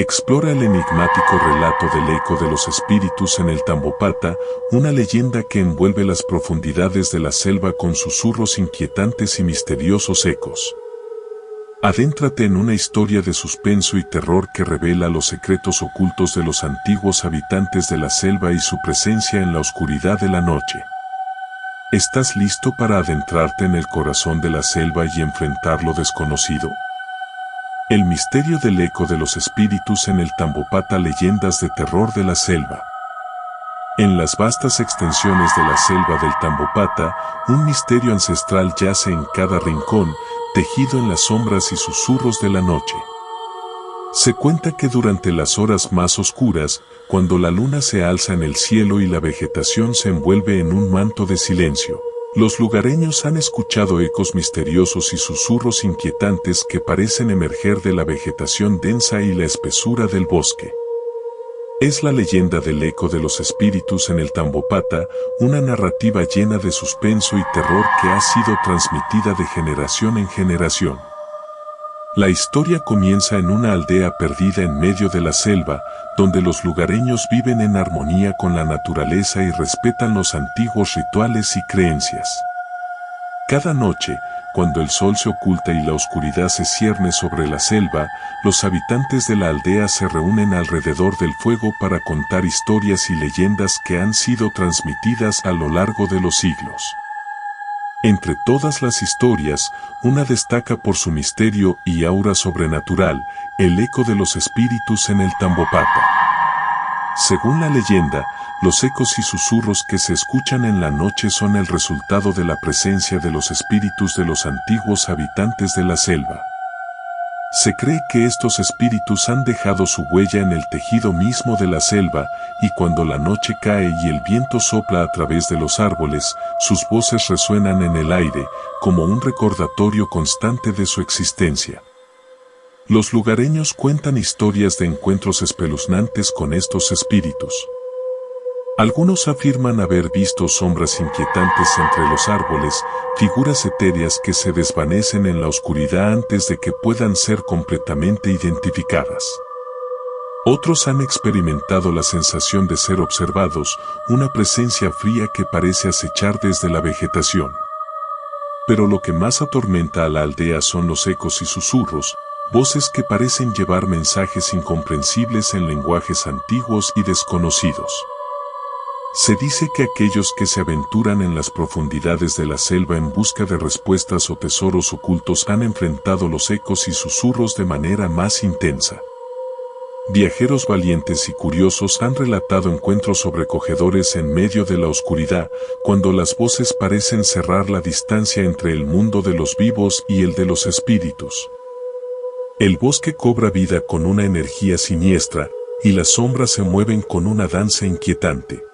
Explora el enigmático relato del eco de los espíritus en el Tambopata, una leyenda que envuelve las profundidades de la selva con susurros inquietantes y misteriosos ecos. Adéntrate en una historia de suspenso y terror que revela los secretos ocultos de los antiguos habitantes de la selva y su presencia en la oscuridad de la noche. ¿Estás listo para adentrarte en el corazón de la selva y enfrentar lo desconocido? El misterio del eco de los espíritus en el Tambopata, leyendas de terror de la selva. En las vastas extensiones de la selva del Tambopata, un misterio ancestral yace en cada rincón, tejido en las sombras y susurros de la noche. Se cuenta que durante las horas más oscuras, cuando la luna se alza en el cielo y la vegetación se envuelve en un manto de silencio, los lugareños han escuchado ecos misteriosos y susurros inquietantes que parecen emerger de la vegetación densa y la espesura del bosque. Es la leyenda del eco de los espíritus en el Tambopata, una narrativa llena de suspenso y terror que ha sido transmitida de generación en generación. La historia comienza en una aldea perdida en medio de la selva, donde los lugareños viven en armonía con la naturaleza y respetan los antiguos rituales y creencias. Cada noche, cuando el sol se oculta y la oscuridad se cierne sobre la selva, los habitantes de la aldea se reúnen alrededor del fuego para contar historias y leyendas que han sido transmitidas a lo largo de los siglos. Entre todas las historias, una destaca por su misterio y aura sobrenatural, el eco de los espíritus en el Tambopata. Según la leyenda, los ecos y susurros que se escuchan en la noche son el resultado de la presencia de los espíritus de los antiguos habitantes de la selva. Se cree que estos espíritus han dejado su huella en el tejido mismo de la selva, y cuando la noche cae y el viento sopla a través de los árboles, sus voces resuenan en el aire, como un recordatorio constante de su existencia. Los lugareños cuentan historias de encuentros espeluznantes con estos espíritus. Algunos afirman haber visto sombras inquietantes entre los árboles, figuras etéreas que se desvanecen en la oscuridad antes de que puedan ser completamente identificadas. Otros han experimentado la sensación de ser observados, una presencia fría que parece acechar desde la vegetación. Pero lo que más atormenta a la aldea son los ecos y susurros, voces que parecen llevar mensajes incomprensibles en lenguajes antiguos y desconocidos. Se dice que aquellos que se aventuran en las profundidades de la selva en busca de respuestas o tesoros ocultos han enfrentado los ecos y susurros de manera más intensa. Viajeros valientes y curiosos han relatado encuentros sobrecogedores en medio de la oscuridad, cuando las voces parecen cerrar la distancia entre el mundo de los vivos y el de los espíritus. El bosque cobra vida con una energía siniestra, y las sombras se mueven con una danza inquietante.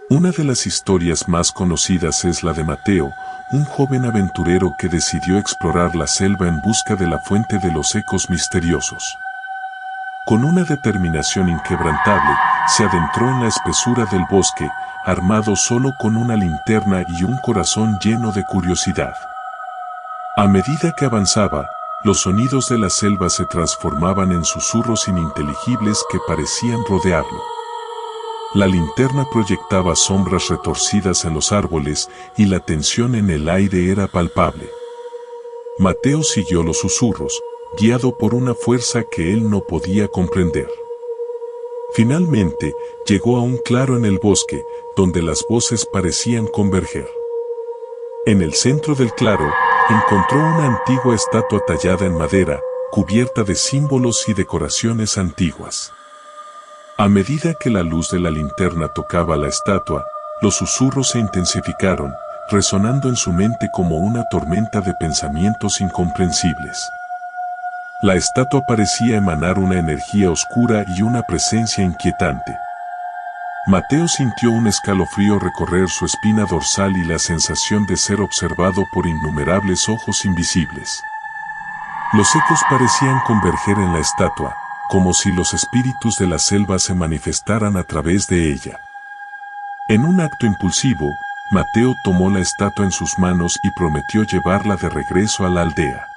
Una de las historias más conocidas es la de Mateo, un joven aventurero que decidió explorar la selva en busca de la fuente de los ecos misteriosos. Con una determinación inquebrantable, se adentró en la espesura del bosque, armado solo con una linterna y un corazón lleno de curiosidad. A medida que avanzaba, los sonidos de la selva se transformaban en susurros ininteligibles que parecían rodearlo. La linterna proyectaba sombras retorcidas en los árboles y la tensión en el aire era palpable. Mateo siguió los susurros, guiado por una fuerza que él no podía comprender. Finalmente, llegó a un claro en el bosque, donde las voces parecían converger. En el centro del claro, encontró una antigua estatua tallada en madera, cubierta de símbolos y decoraciones antiguas. A medida que la luz de la linterna tocaba la estatua, los susurros se intensificaron, resonando en su mente como una tormenta de pensamientos incomprensibles. La estatua parecía emanar una energía oscura y una presencia inquietante. Mateo sintió un escalofrío recorrer su espina dorsal y la sensación de ser observado por innumerables ojos invisibles. Los ecos parecían converger en la estatua, como si los espíritus de la selva se manifestaran a través de ella. En un acto impulsivo, Mateo tomó la estatua en sus manos y prometió llevarla de regreso a la aldea.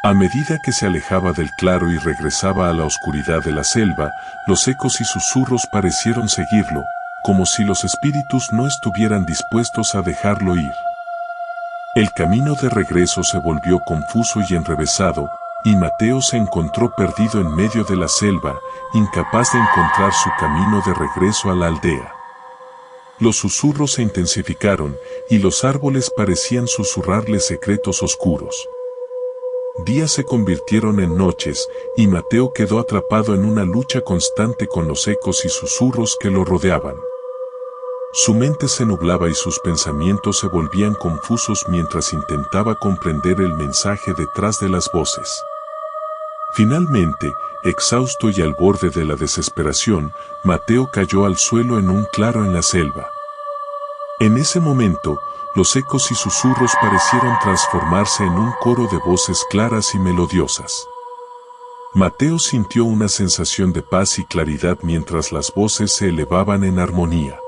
A medida que se alejaba del claro y regresaba a la oscuridad de la selva, los ecos y susurros parecieron seguirlo, como si los espíritus no estuvieran dispuestos a dejarlo ir. El camino de regreso se volvió confuso y enrevesado, y Mateo se encontró perdido en medio de la selva, incapaz de encontrar su camino de regreso a la aldea. Los susurros se intensificaron, y los árboles parecían susurrarle secretos oscuros. Días se convirtieron en noches, y Mateo quedó atrapado en una lucha constante con los ecos y susurros que lo rodeaban. Su mente se nublaba y sus pensamientos se volvían confusos mientras intentaba comprender el mensaje detrás de las voces. Finalmente, exhausto y al borde de la desesperación, Mateo cayó al suelo en un claro en la selva. En ese momento, los ecos y susurros parecieron transformarse en un coro de voces claras y melodiosas. Mateo sintió una sensación de paz y claridad mientras las voces se elevaban en armonía.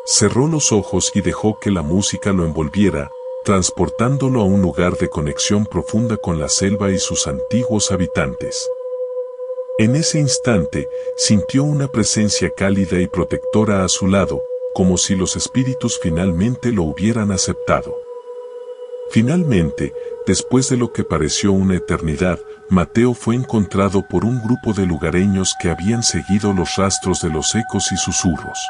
Cerró los ojos y dejó que la música lo envolviera, transportándolo a un lugar de conexión profunda con la selva y sus antiguos habitantes. En ese instante, sintió una presencia cálida y protectora a su lado, como si los espíritus finalmente lo hubieran aceptado. Finalmente, después de lo que pareció una eternidad, Mateo fue encontrado por un grupo de lugareños que habían seguido los rastros de los ecos y susurros.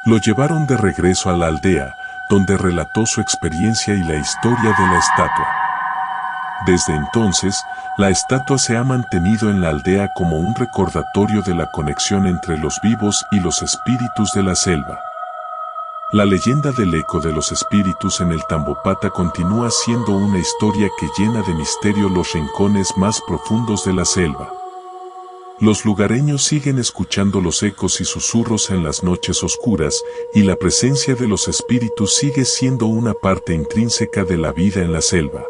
Lo llevaron de regreso a la aldea, donde relató su experiencia y la historia de la estatua. Desde entonces, la estatua se ha mantenido en la aldea como un recordatorio de la conexión entre los vivos y los espíritus de la selva. La leyenda del eco de los espíritus en el Tambopata continúa siendo una historia que llena de misterio los rincones más profundos de la selva. Los lugareños siguen escuchando los ecos y susurros en las noches oscuras, y la presencia de los espíritus sigue siendo una parte intrínseca de la vida en la selva.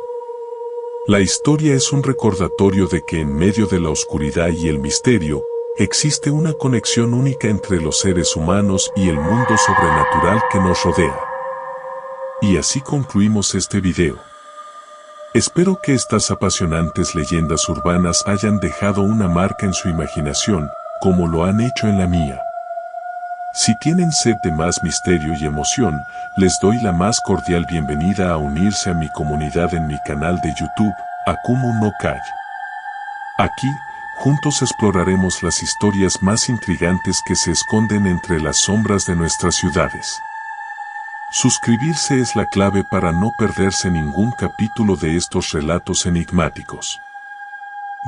La historia es un recordatorio de que en medio de la oscuridad y el misterio, existe una conexión única entre los seres humanos y el mundo sobrenatural que nos rodea. Y así concluimos este video. Espero que estas apasionantes leyendas urbanas hayan dejado una marca en su imaginación, como lo han hecho en la mía. Si tienen sed de más misterio y emoción, les doy la más cordial bienvenida a unirse a mi comunidad en mi canal de YouTube, Akumu no Kai. Aquí, juntos exploraremos las historias más intrigantes que se esconden entre las sombras de nuestras ciudades. Suscribirse es la clave para no perderse ningún capítulo de estos relatos enigmáticos.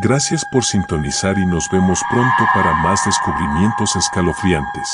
Gracias por sintonizar y nos vemos pronto para más descubrimientos escalofriantes.